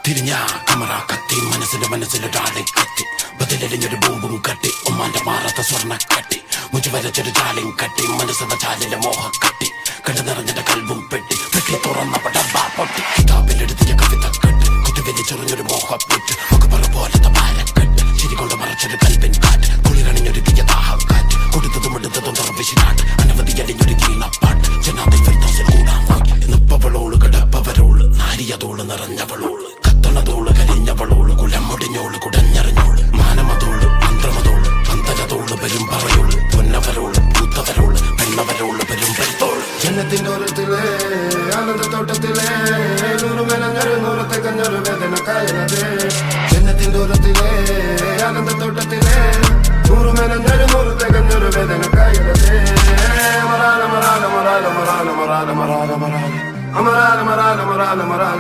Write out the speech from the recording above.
തിരിഞ്ഞ കമറ കത്തി മനസ്സിലൊരാളെ കത്തി ബദലൊരു ബോംബും കട്ടി ഉമ്മാന്റെ മാറാത്ത സ്വർണ്ണ കട്ടി മുഞ്ചു വരച്ചൊരു ചാലും കട്ടി മനസ്സിന്റെ ചാലിലെ മോഹ കട്ടി കണ്ടു നിറഞ്ഞ കൽവും പെട്ടി പെട്ടി തുറന്നപ്പോ ഡബ്ബ പൊട്ടി കിതാബിലെടുത്തിയ കവിത കെട്ട് കുത്തിവലിച്ചൊറിഞ്ഞൊരു മോഹപ്പെട്ട് ഒക്കെ പറ പോലത്തെ പാരക്കെട്ട് ചിരി കൊണ്ട് മറച്ചൊരു കൽവിൻ കാറ്റ് കുളിരണിഞ്ഞൊരു തീയ ദാഹക്കാറ്റ് കൊടുത്തതും എടുത്തതും തുറവിശിനാട്ട് അനവധി അലിഞ്ഞൊരു കീണപ്പാട്ട് ജനാതെ ഫിർദൗസിൽ കൂടാൻ നോക്കി നിപ്പവളോള് കിടപ്പവരോള് നാരിയതോള് നിറഞ്ഞവളോള് കത്തണതോള് കരിഞ്ഞവളോള് കുലം മുടിഞ്ഞോള് കുടഞ്ഞറിഞ്ഞോള് മാനമതോള് മന്ത്രമതോള് അന്തരതോള് വരും പറയോള് പൊന്നവരോള് പൂത്തവരോള് പെണ്ണവരോള് വരും പെരുത്തോള് ജന്നത്തിന്റെ ഓരത്തിലെ ആനന്ദത്തോട്ടത്തിലെ നൂറുമെനഞ്ഞൊരു നൂറത്തെ കഞ്ഞൊരു വേദന കായലത് ജന്നത്തിന്റെ ഓരത്തിലെ ആനന്ദത്തോട്ടത്തിലെ നൂറുമെനഞ്ഞൊരു നൂറത്തെ കഞ്ഞൊരു വേദന കായലത് മറാല മറാല മറാല മറാല മറാല മറാല മറാല അമറാല മറാല മറാല മറാല